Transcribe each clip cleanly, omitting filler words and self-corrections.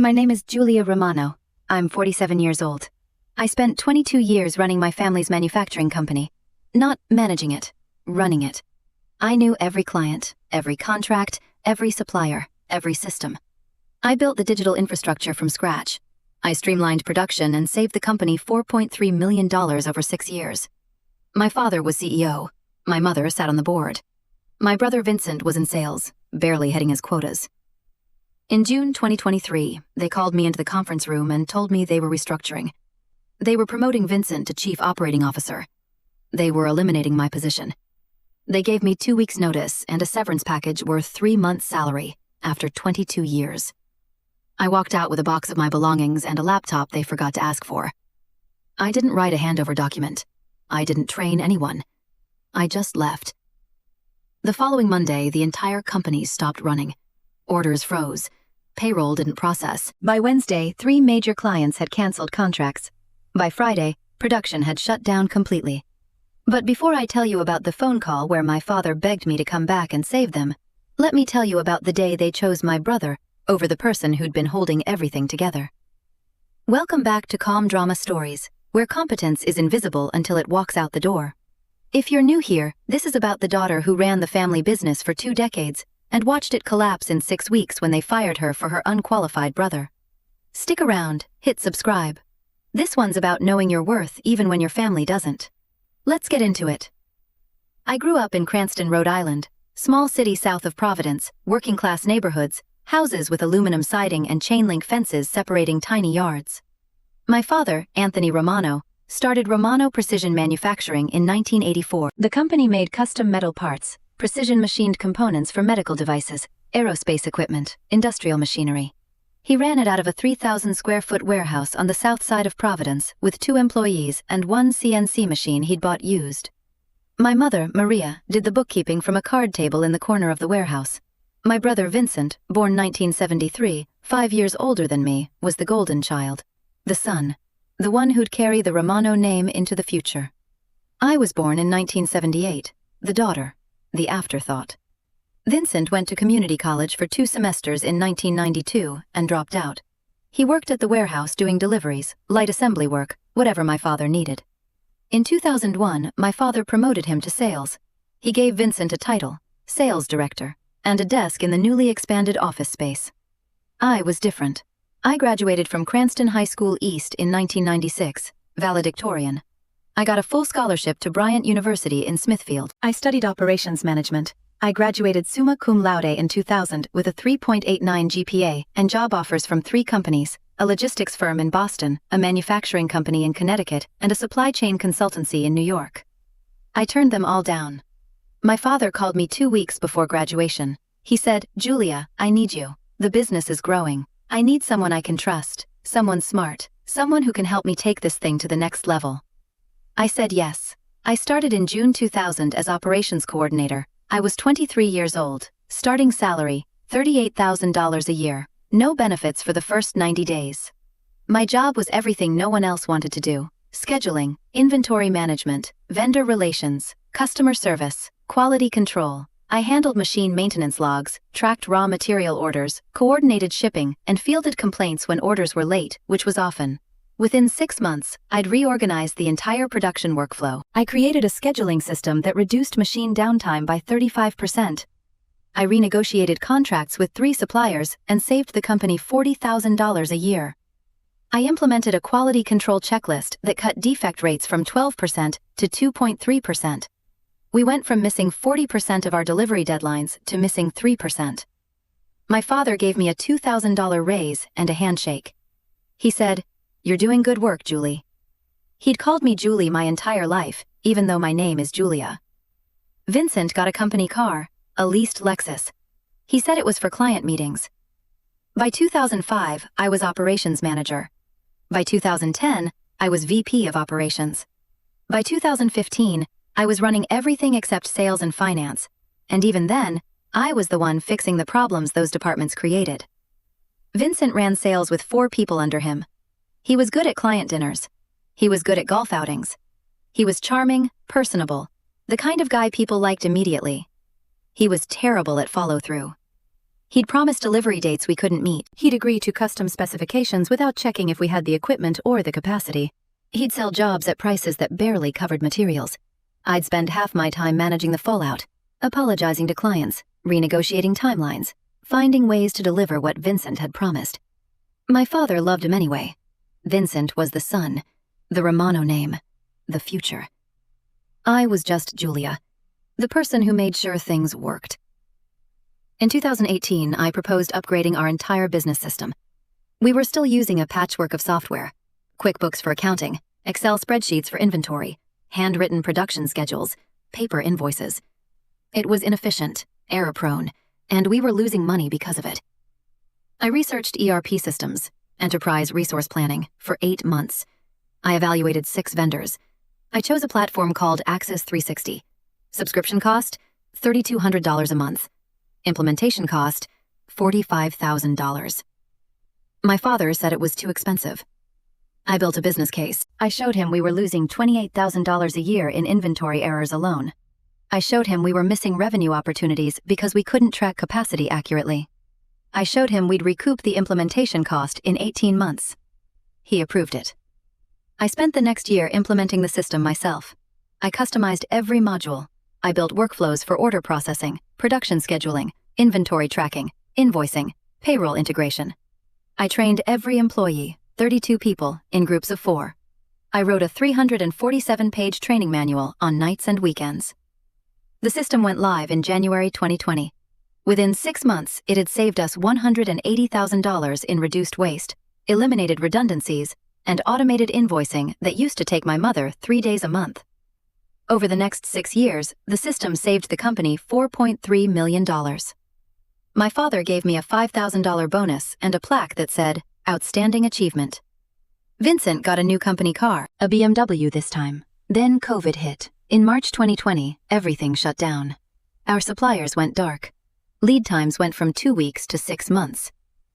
My name is Julia Romano. I'm 47 years old. I spent 22 years running my family's manufacturing company. Not managing it, running it. I knew every client, every contract, every supplier, every system. I built the digital infrastructure from scratch. I streamlined production and saved the company $4.3 million over 6 years. My father was CEO. My mother sat on the board. My brother Vincent was in sales, barely hitting his quotas. In June 2023, they called me into the conference room and told me they were restructuring. They were promoting Vincent to Chief Operating Officer. They were eliminating my position. They gave me 2 weeks' notice and a severance package worth 3 months' salary after 22 years. I walked out with a box of my belongings and a laptop they forgot to ask for. I didn't write a handover document. I didn't train anyone. I just left. The following Monday, the entire company stopped running. Orders froze. Payroll didn't process. By Wednesday, 3 major clients had canceled contracts. By Friday, production had shut down completely. But before I tell you about the phone call where my father begged me to come back and save them, let me tell you about the day they chose my brother over the person who'd been holding everything together. Welcome back to Calm Drama Stories, where competence is invisible until it walks out the door. If you're new here, this is about the daughter who ran the family business for 2 decades and watched it collapse in 6 weeks when they fired her for her unqualified brother. Stick around, hit subscribe. This one's about knowing your worth even when your family doesn't. Let's get into it. I grew up in Cranston, Rhode Island, small city south of Providence, working-class neighborhoods, houses with aluminum siding and chain-link fences separating tiny yards. My father, Anthony Romano, started Romano Precision Manufacturing in 1984. The company made custom metal parts, precision-machined components for medical devices, aerospace equipment, industrial machinery. He ran it out of a 3,000-square-foot warehouse on the south side of Providence with 2 employees and 1 CNC machine he'd bought used. My mother, Maria, did the bookkeeping from a card table in the corner of the warehouse. My brother Vincent, born 1973, 5 years older than me, was the golden child, the son, the one who'd carry the Romano name into the future. I was born in 1978, the daughter, the afterthought. Vincent went to community college for 2 semesters in 1992 and dropped out. He worked at the warehouse doing deliveries, light assembly work, whatever my father needed. In 2001, my father promoted him to sales. He gave Vincent a title, sales director, and a desk in the newly expanded office space. I was different. I graduated from Cranston High School East in 1996, valedictorian. I got a full scholarship to Bryant University in Smithfield. I studied operations management. I graduated summa cum laude in 2000 with a 3.89 GPA and job offers from 3 companies, a logistics firm in Boston, a manufacturing company in Connecticut, and a supply chain consultancy in New York. I turned them all down. My father called me 2 weeks before graduation. He said, "Julia, I need you. The business is growing. I need someone I can trust, someone smart, someone who can help me take this thing to the next level." I said yes. I started in June 2000 as operations coordinator. I was 23 years old, starting salary, $38,000 a year, no benefits for the first 90 days. My job was everything no one else wanted to do: scheduling, inventory management, vendor relations, customer service, quality control. I handled machine maintenance logs, tracked raw material orders, coordinated shipping, and fielded complaints when orders were late, which was often. Within 6 months, I'd reorganized the entire production workflow. I created a scheduling system that reduced machine downtime by 35%. I renegotiated contracts with 3 suppliers and saved the company $40,000 a year. I implemented a quality control checklist that cut defect rates from 12% to 2.3%. We went from missing 40% of our delivery deadlines to missing 3%. My father gave me a $2,000 raise and a handshake. He said, "You're doing good work, Julie." He'd called me Julie my entire life, even though my name is Julia. Vincent got a company car, a leased Lexus. He said it was for client meetings. By 2005, I was operations manager. By 2010, I was VP of operations. By 2015, I was running everything except sales and finance, and even then, I was the one fixing the problems those departments created. Vincent ran sales with 4 people under him. He was good at client dinners. He was good at golf outings. He was charming, personable, the kind of guy people liked immediately. He was terrible at follow-through. He'd promised delivery dates we couldn't meet. He'd agree to custom specifications without checking if we had the equipment or the capacity. He'd sell jobs at prices that barely covered materials. I'd spend half my time managing the fallout, apologizing to clients, renegotiating timelines, finding ways to deliver what Vincent had promised. My father loved him anyway. Vincent was the son, the Romano name, the future. I was just Julia, the person who made sure things worked. In 2018, I proposed upgrading our entire business system. We were still using a patchwork of software: QuickBooks for accounting, Excel spreadsheets for inventory, handwritten production schedules, paper invoices. It was inefficient, error-prone, and we were losing money because of it. I researched ERP systems, enterprise resource planning, for 8 months. I evaluated 6 vendors. I chose a platform called Axis 360. Subscription cost, $3,200 a month. Implementation cost, $45,000. My father said it was too expensive. I built a business case. I showed him we were losing $28,000 a year in inventory errors alone. I showed him we were missing revenue opportunities because we couldn't track capacity accurately. I showed him we'd recoup the implementation cost in 18 months. He approved it. I spent the next year implementing the system myself. I customized every module. I built workflows for order processing, production scheduling, inventory tracking, invoicing, payroll integration. I trained every employee, 32 people, in groups of 4. I wrote a 347-page training manual on nights and weekends. The system went live in January 2020. Within 6 months, it had saved us $180,000 in reduced waste, eliminated redundancies, and automated invoicing that used to take my mother 3 days a month. Over the next 6 years, the system saved the company $4.3 million. My father gave me a $5,000 bonus and a plaque that said, "Outstanding Achievement." Vincent got a new company car, a BMW this time. Then COVID hit. In March 2020, everything shut down. Our suppliers went dark. Lead times went from 2 weeks to 6 months.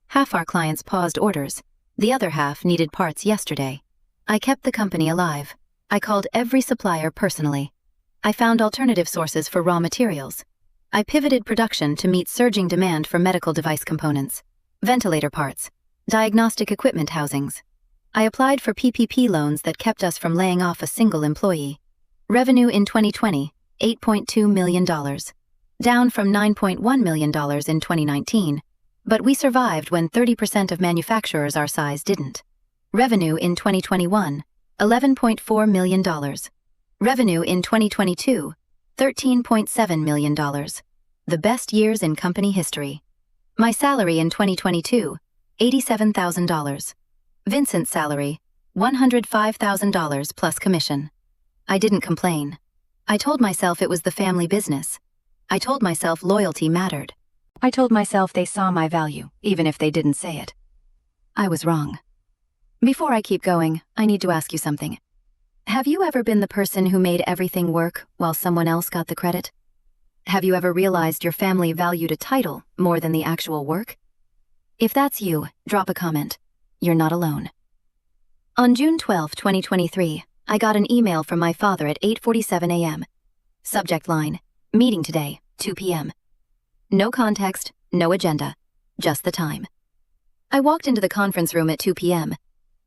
Half our clients paused orders. The other half needed parts yesterday. I kept the company alive. I called every supplier personally. I found alternative sources for raw materials. I pivoted production to meet surging demand for medical device components, ventilator parts, diagnostic equipment housings. I applied for PPP loans that kept us from laying off a single employee. Revenue in 2020, $8.2 million. Down from $9.1 million in 2019, but we survived when 30% of manufacturers our size didn't. Revenue in 2021, $11.4 million. Revenue in 2022, $13.7 million. The best years in company history. My salary in 2022, $87,000. Vincent's salary, $105,000 plus commission. I didn't complain. I told myself it was the family business. I told myself loyalty mattered. I told myself they saw my value, even if they didn't say it. I was wrong. Before I keep going, I need to ask you something. Have you ever been the person who made everything work while someone else got the credit? Have you ever realized your family valued a title more than the actual work? If that's you, drop a comment. You're not alone. On June 12, 2023, I got an email from my father at 8:47 a.m. Subject line: meeting today, 2 p.m. No context, no agenda, just the time. I walked into the conference room at 2 p.m.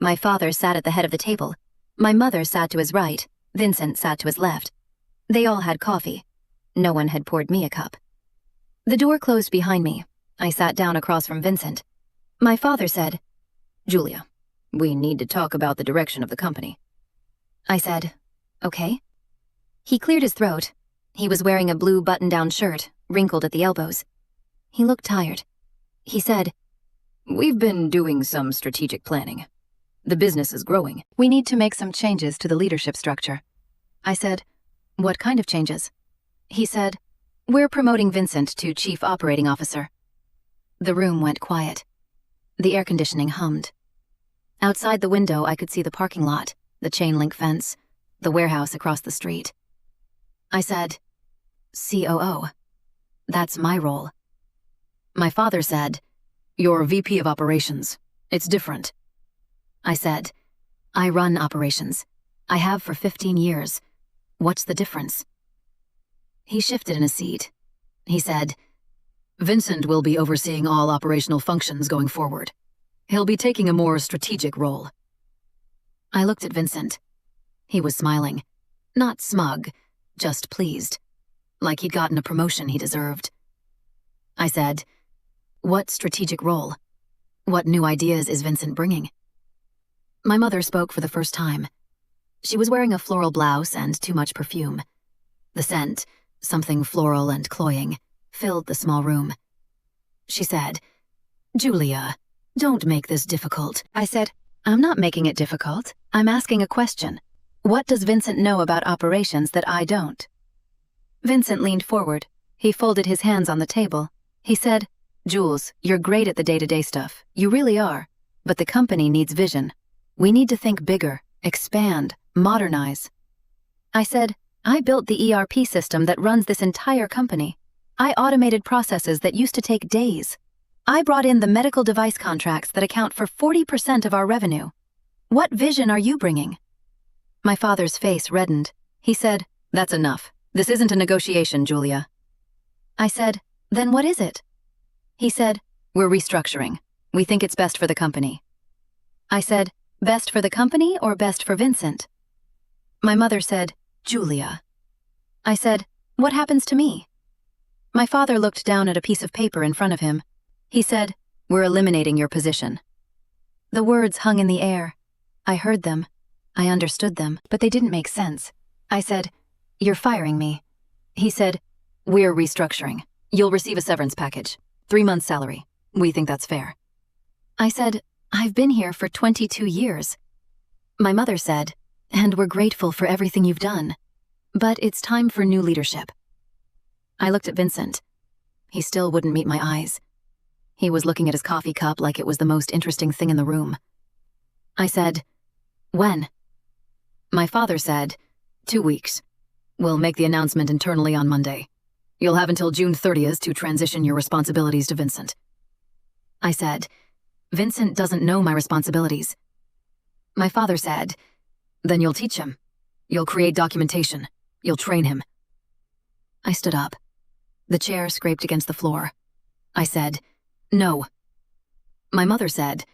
My father sat at the head of the table. My mother sat to his right. Vincent sat to his left. They all had coffee. No one had poured me a cup. The door closed behind me. I sat down across from Vincent. My father said, "Julia, we need to talk about the direction of the company." I said, "Okay." He cleared his throat. He was wearing a blue button-down shirt, wrinkled at the elbows. He looked tired. He said, "We've been doing some strategic planning. The business is growing. We need to make some changes to the leadership structure." I said, "What kind of changes?" He said, "We're promoting Vincent to Chief Operating Officer." The room went quiet. The air conditioning hummed. Outside the window, I could see the parking lot, the chain-link fence, the warehouse across the street. I said, "COO. That's my role." My father said, "You're VP of Operations. It's different." I said, "I run operations. I have for 15 years. What's the difference?" He shifted in his seat. He said, Vincent will be overseeing all operational functions going forward. He'll be taking a more strategic role. I looked at Vincent. He was smiling. Not smug, just pleased. Like he'd gotten a promotion he deserved. I said, "What strategic role? What new ideas is Vincent bringing?" My mother spoke for the first time. She was wearing a floral blouse and too much perfume. The scent, something floral and cloying, filled the small room. She said, "Julia, don't make this difficult." I said, "I'm not making it difficult. I'm asking a question. What does Vincent know about operations that I don't?" Vincent leaned forward. He folded his hands on the table. He said, "Jules, you're great at the day-to-day stuff. You really are. But the company needs vision. We need to think bigger, expand, modernize." I said, "I built the ERP system that runs this entire company. I automated processes that used to take days. I brought in the medical device contracts that account for 40% of our revenue. What vision are you bringing?" My father's face reddened. He said, "That's enough. This isn't a negotiation, Julia." I said, "Then what is it?" He said, "We're restructuring. We think it's best for the company." I said, "Best for the company or best for Vincent?" My mother said, "Julia." I said, "What happens to me?" My father looked down at a piece of paper in front of him. He said, "We're eliminating your position." The words hung in the air. I heard them. I understood them, but they didn't make sense. I said, "You're firing me." He said, "We're restructuring. You'll receive a severance package. 3 months' salary. We think that's fair." I said, "I've been here for 22 years. My mother said, "And we're grateful for everything you've done. But it's time for new leadership." I looked at Vincent. He still wouldn't meet my eyes. He was looking at his coffee cup like it was the most interesting thing in the room. I said, "When?" My father said, 2 weeks. We'll make the announcement internally on Monday. You'll have until June 30th to transition your responsibilities to Vincent. I said, "Vincent doesn't know my responsibilities." My father said, "Then you'll teach him. You'll create documentation. You'll train him." I stood up. The chair scraped against the floor. I said, "No." My mother said,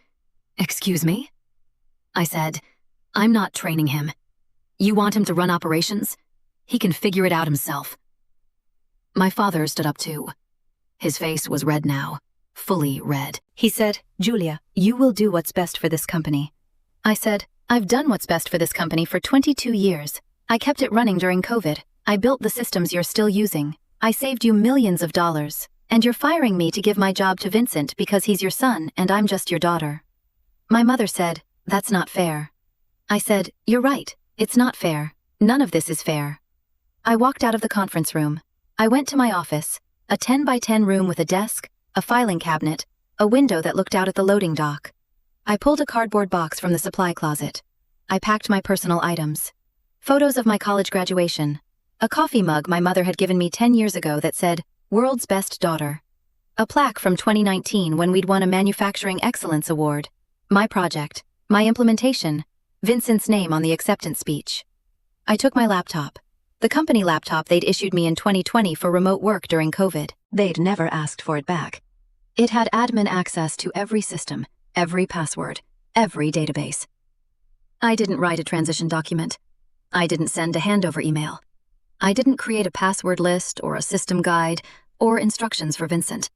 "Excuse me?" I said, "I'm not training him. You want him to run operations? He can figure it out himself." My father stood up too. His face was red now, fully red. He said, "Julia, you will do what's best for this company." I said, "I've done what's best for this company for 22 years. I kept it running during COVID. I built the systems you're still using. I saved you millions of dollars. And you're firing me to give my job to Vincent because he's your son and I'm just your daughter." My mother said, "That's not fair." I said, "You're right. It's not fair. None of this is fair." I walked out of the conference room. I went to my office, a 10 by 10 room with a desk, a filing cabinet, a window that looked out at the loading dock. I pulled a cardboard box from the supply closet. I packed my personal items. Photos of my college graduation. A coffee mug my mother had given me 10 years ago that said, "World's Best Daughter." A plaque from 2019 when we'd won a Manufacturing Excellence Award. My project, my implementation, Vincent's name on the acceptance speech. I took my laptop. The company laptop they'd issued me in 2020 for remote work during COVID. They'd never asked for it back. It had admin access to every system, every password, every database. I didn't write a transition document. I didn't send a handover email. I didn't create a password list or a system guide or instructions for Vincent.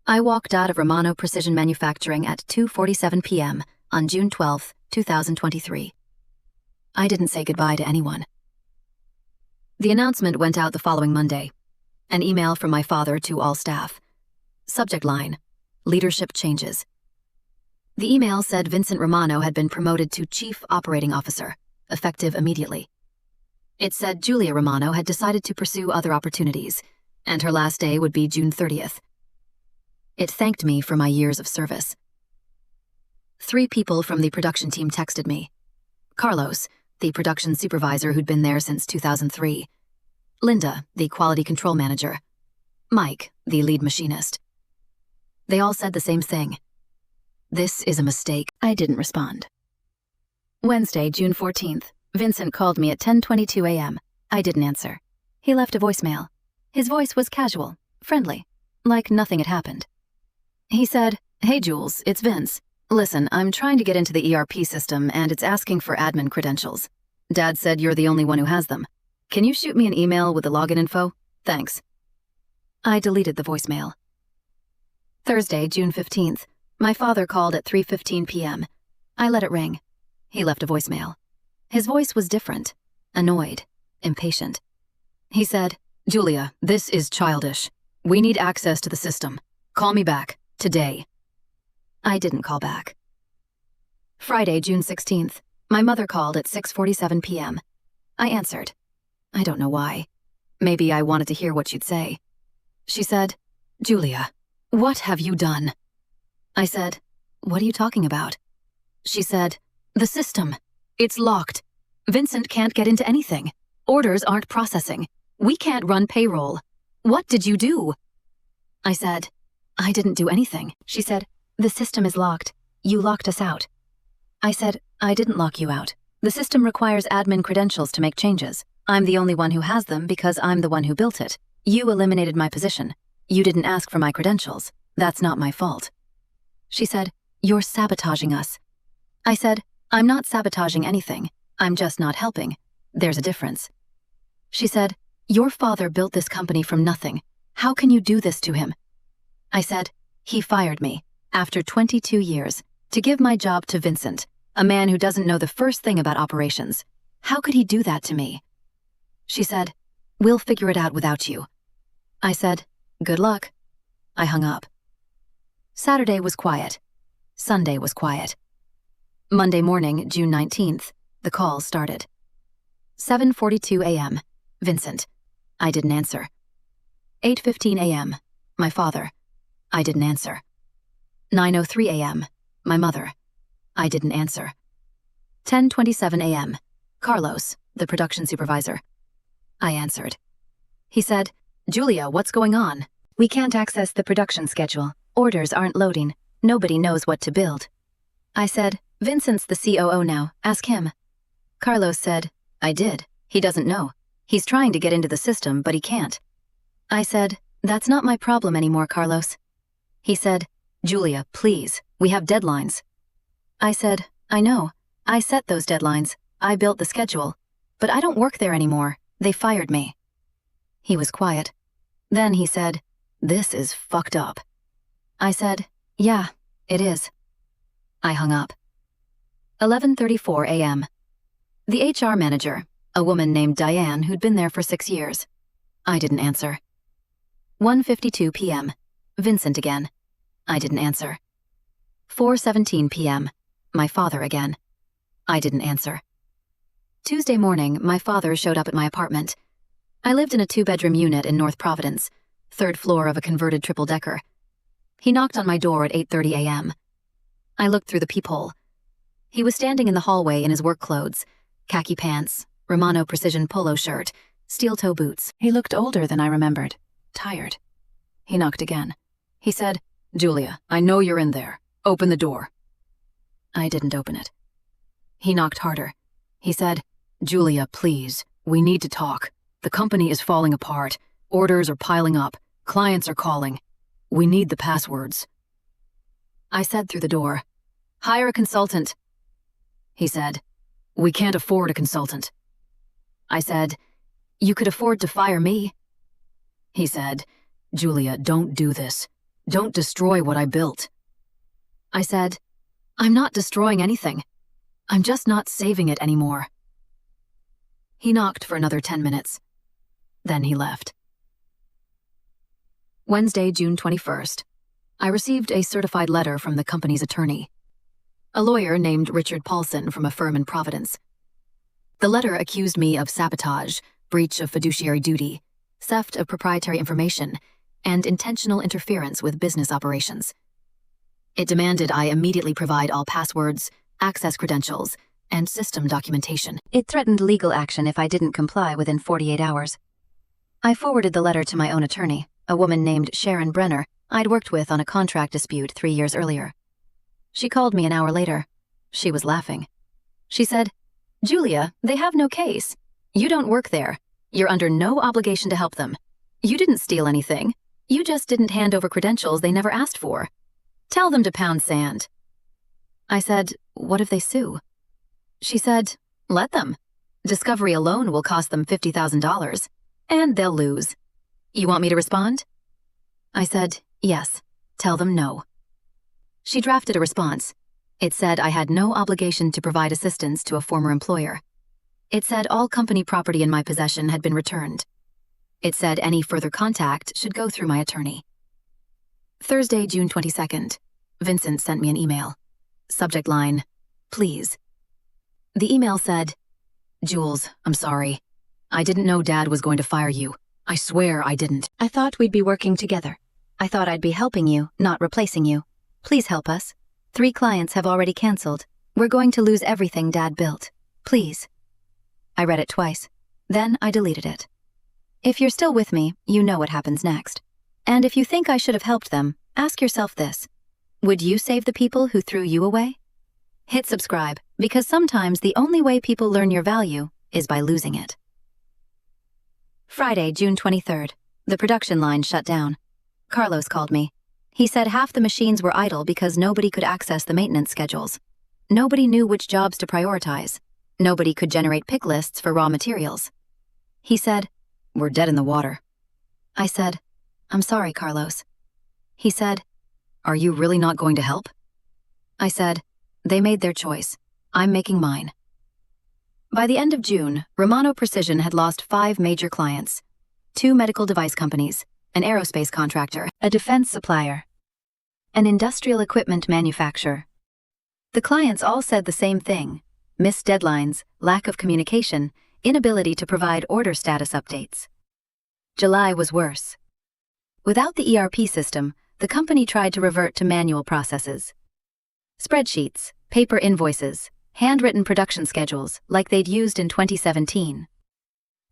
I walked out of Romano Precision Manufacturing at 2:47 p.m. on June 12, 2023. I didn't say goodbye to anyone. The announcement went out the following Monday. An email from my father to all staff. Subject line, leadership changes. The email said Vincent Romano had been promoted to Chief Operating Officer, effective immediately. It said Julia Romano had decided to pursue other opportunities, and her last day would be June 30th. It thanked me for my years of service. 3 people from the production team texted me. Carlos, the production supervisor who'd been there since 2003. Linda, the quality control manager. Mike, the lead machinist. They all said the same thing. "This is a mistake." I didn't respond. Wednesday, June 14th. Vincent called me at 10:22 a.m. I didn't answer. He left a voicemail. His voice was casual, friendly. like nothing had happened. He said, "Hey Jules, it's Vince. Listen, I'm trying to get into the ERP system and it's asking for admin credentials. Dad said you're the only one who has them. Can you shoot me an email with the login info? Thanks." I deleted the voicemail. Thursday, June 15th. My father called at 3:15 p.m. I let it ring. He left a voicemail. His voice was different, annoyed, impatient. He said, "Julia, this is childish. We need access to the system. Call me back, today." I didn't call back. Friday, June 16th. My mother called at 6:47 p.m. I answered. I don't know why. Maybe I wanted to hear what she'd say. She said, "Julia, what have you done?" I said, "What are you talking about?" She said, "The system. It's locked. Vincent can't get into anything. Orders aren't processing. We can't run payroll. What did you do?" I said, "I didn't do anything." She said, "The system is locked. You locked us out." I said, "I didn't lock you out. The system requires admin credentials to make changes. I'm the only one who has them because I'm the one who built it. You eliminated my position. You didn't ask for my credentials. That's not my fault." She said, "You're sabotaging us." I said, "I'm not sabotaging anything. I'm just not helping. There's a difference." She said, "Your father built this company from nothing. How can you do this to him?" I said, "He fired me, after 22 years, to give my job to Vincent, a man who doesn't know the first thing about operations. How could he do that to me?" She said, "We'll figure it out without you." I said, "Good luck." I hung up. Saturday was quiet. Sunday was quiet. Monday morning, June 19th, the calls started. 7:42 a.m., Vincent. I didn't answer. 8:15 a.m., my father. I didn't answer. 9:03 a.m., my mother. I didn't answer. 10:27 a.m., Carlos, the production supervisor. I answered. He said, "Julia, what's going on?" "We can't access the production schedule. Orders aren't loading. Nobody knows what to build." I said, "Vincent's the COO now. Ask him." Carlos said, "I did. He doesn't know. He's trying to get into the system, but he can't." I said, "That's not my problem anymore, Carlos." He said, "Julia, please. We have deadlines." I said, "I know. I set those deadlines. I built the schedule. But I don't work there anymore. They fired me." He was quiet. Then he said, "This is fucked up." I said, "Yeah, it is." I hung up. 11:34 a.m. The HR manager, a woman named Diane who'd been there for 6 years. I didn't answer. 1:52 p.m. Vincent again. I didn't answer. 4:17 p.m. My father again. I didn't answer. Tuesday morning, my father showed up at my apartment. I lived in a 2-bedroom unit in North Providence, 3rd floor of a converted triple-decker. He knocked on my door at 8:30 a.m. I looked through the peephole. He was standing in the hallway in his work clothes, khaki pants, Romano precision polo shirt, steel-toe boots. He looked older than I remembered, tired. He knocked again. He said, "Julia, I know you're in there. Open the door." I didn't open it. He knocked harder. He said, "Julia, please, we need to talk. The company is falling apart. Orders are piling up. Clients are calling. We need the passwords." I said through the door, "Hire a consultant." He said, "We can't afford a consultant." I said, "You could afford to fire me." He said, "Julia, don't do this. Don't destroy what I built." I said, "I'm not destroying anything. I'm just not saving it anymore." He knocked for another 10 minutes. Then he left. Wednesday, June 21st. I received a certified letter from the company's attorney, a lawyer named Richard Paulson from a firm in Providence. The letter accused me of sabotage, breach of fiduciary duty, theft of proprietary information, and intentional interference with business operations. It demanded I immediately provide all passwords, access credentials, and system documentation. It threatened legal action if I didn't comply within 48 hours. I forwarded the letter to my own attorney, a woman named Sharon Brenner I'd worked with on a contract dispute 3 years earlier. She called me an hour later. She was laughing. She said, "Julia, they have no case. You don't work there. You're under no obligation to help them. You didn't steal anything. You just didn't hand over credentials they never asked for. Tell them to pound sand. I said, what if they sue? She said, let them. Discovery alone will cost them $50,000, and they'll lose. You want me to respond? I said, yes. Tell them no. She drafted a response. It said I had no obligation to provide assistance to a former employer. It said all company property in my possession had been returned. It said any further contact should go through my attorney. Thursday, June 22nd. Vincent sent me an email. Subject line, please. The email said, Jules, I'm sorry. I didn't know Dad was going to fire you. I swear I didn't. I thought we'd be working together. I thought I'd be helping you, not replacing you. Please help us. 3 clients have already canceled. We're going to lose everything Dad built. Please. I read it twice. Then I deleted it. If you're still with me, you know what happens next. And if you think I should have helped them, ask yourself this. Would you save the people who threw you away? Hit subscribe, because sometimes the only way people learn your value is by losing it. Friday, June 23rd. The production line shut down. Carlos called me. He said half the machines were idle because nobody could access the maintenance schedules. Nobody knew which jobs to prioritize. Nobody could generate pick lists for raw materials. He said, we're dead in the water. I said, I'm sorry, Carlos. He said, are you really not going to help? I said, they made their choice. I'm making mine. By the end of June, Romano Precision had lost 5 major clients: 2 medical device companies, an aerospace contractor, a defense supplier, an industrial equipment manufacturer. The clients all said the same thing: missed deadlines, lack of communication, inability to provide order status updates. July was worse. Without the ERP system, the company tried to revert to manual processes. Spreadsheets, paper invoices, handwritten production schedules like they'd used in 2017.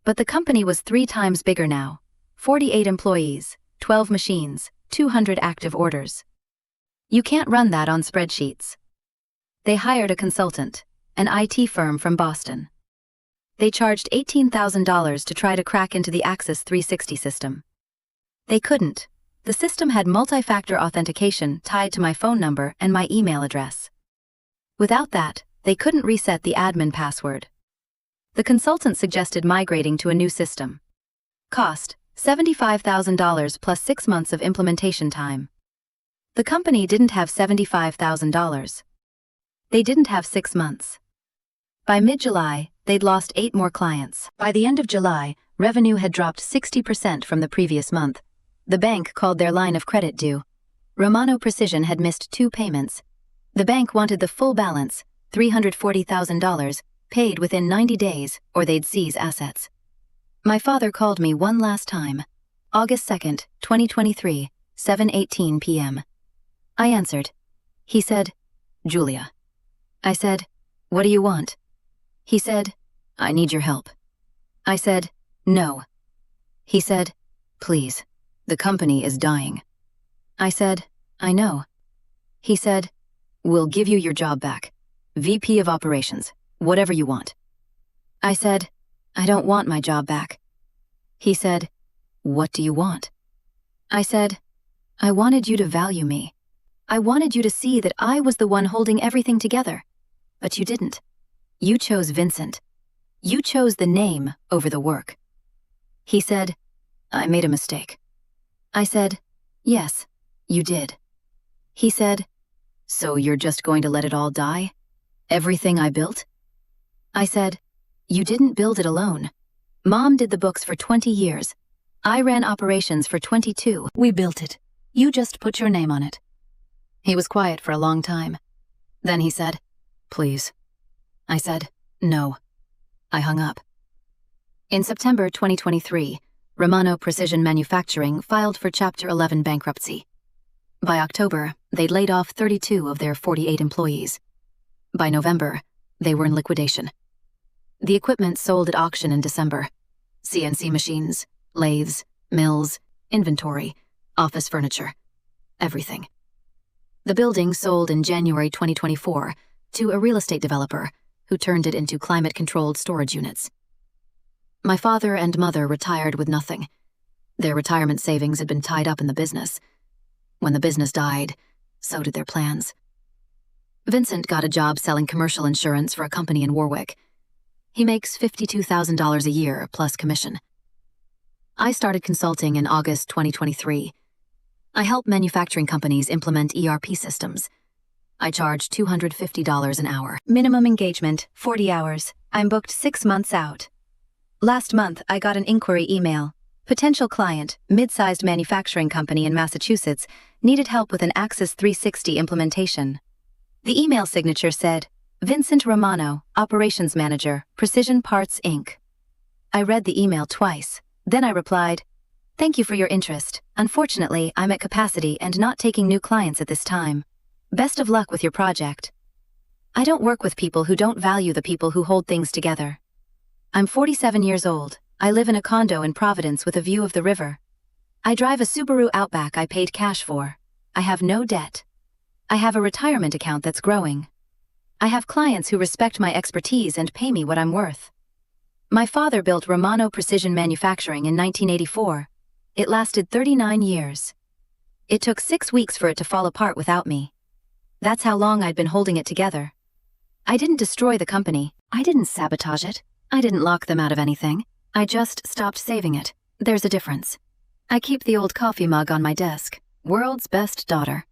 But the company was 3 times bigger now: 48 employees, 12 machines, 200 active orders. You can't run that on spreadsheets. They hired a consultant, an IT firm from Boston. They charged $18,000 to try to crack into the Access 360 system. They couldn't. The system had multi-factor authentication tied to my phone number and my email address. Without that, they couldn't reset the admin password. The consultant suggested migrating to a new system. Cost, $75,000 plus 6 months of implementation time. The company didn't have $75,000. They didn't have 6 months. By mid-July, they'd lost 8 more clients. By the end of July, revenue had dropped 60% from the previous month. The bank called their line of credit due. Romano Precision had missed 2 payments. The bank wanted the full balance, $340,000, paid within 90 days or they'd seize assets. My father called me one last time. August 2nd, 2023, 7:18 p.m. I answered. He said, Julia. I said, what do you want? He said, I need your help. I said, no. He said, please. The company is dying. I said, I know. He said, we'll give you your job back. VP of Operations, whatever you want. I said, I don't want my job back. He said, what do you want? I said, I wanted you to value me. I wanted you to see that I was the one holding everything together. But you didn't. You chose Vincent. You chose the name over the work. He said, I made a mistake. I said, yes, you did. He said, so you're just going to let it all die? Everything I built? I said, you didn't build it alone. Mom did the books for 20 years. I ran operations for 22. We built it. You just put your name on it. He was quiet for a long time. Then he said, please. I said, no. I hung up. In September 2023, Romano Precision Manufacturing filed for Chapter 11 bankruptcy. By October, they'd laid off 32 of their 48 employees. By November, they were in liquidation. The equipment sold at auction in December. CNC machines, lathes, mills, inventory, office furniture, everything. The building sold in January 2024 to a real estate developer who turned it into climate-controlled storage units. My father and mother retired with nothing. Their retirement savings had been tied up in the business. When the business died, so did their plans. Vincent got a job selling commercial insurance for a company in Warwick. He makes $52,000 a year plus commission. I started consulting in August 2023. I help manufacturing companies implement ERP systems. I charge $250 an hour. Minimum engagement, 40 hours. I'm booked 6 months out. Last month, I got an inquiry email. Potential client, mid-sized manufacturing company in Massachusetts, needed help with an Axis 360 implementation. The email signature said, Vincent Romano, Operations Manager, Precision Parts, Inc. I read the email twice. Then I replied, Thank you for your interest. Unfortunately, I'm at capacity and not taking new clients at this time. Best of luck with your project. I don't work with people who don't value the people who hold things together. I'm 47 years old. I live in a condo in Providence with a view of the river. I drive a Subaru Outback I paid cash for. I have no debt. I have a retirement account that's growing. I have clients who respect my expertise and pay me what I'm worth. My father built Romano Precision Manufacturing in 1984. It lasted 39 years. It took 6 weeks for it to fall apart without me. That's how long I'd been holding it together. I didn't destroy the company. I didn't sabotage it. I didn't lock them out of anything. I just stopped saving it. There's a difference. I keep the old coffee mug on my desk. World's best daughter.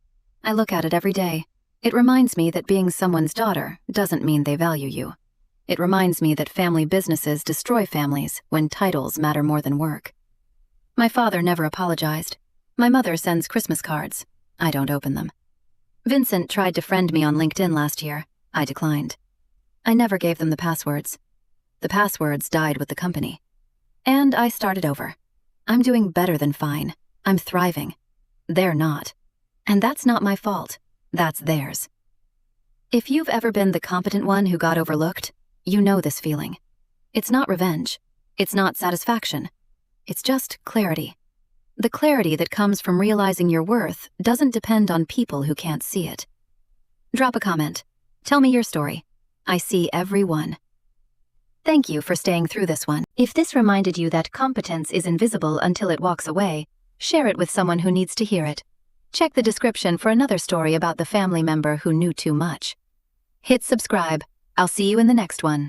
I look at it every day. It reminds me that being someone's daughter doesn't mean they value you. It reminds me that family businesses destroy families when titles matter more than work. My father never apologized. My mother sends Christmas cards. I don't open them. Vincent tried to friend me on LinkedIn last year. I declined. I never gave them the passwords. The passwords died with the company. And I started over. I'm doing better than fine. I'm thriving. They're not. And that's not my fault. That's theirs. If you've ever been the competent one who got overlooked, you know this feeling. It's not revenge. It's not satisfaction. It's just clarity. The clarity that comes from realizing your worth doesn't depend on people who can't see it. Drop a comment. Tell me your story. I see every one. Thank you for staying through this one. If this reminded you that competence is invisible until it walks away, share it with someone who needs to hear it. Check the description for another story about the family member who knew too much. Hit subscribe. I'll see you in the next one.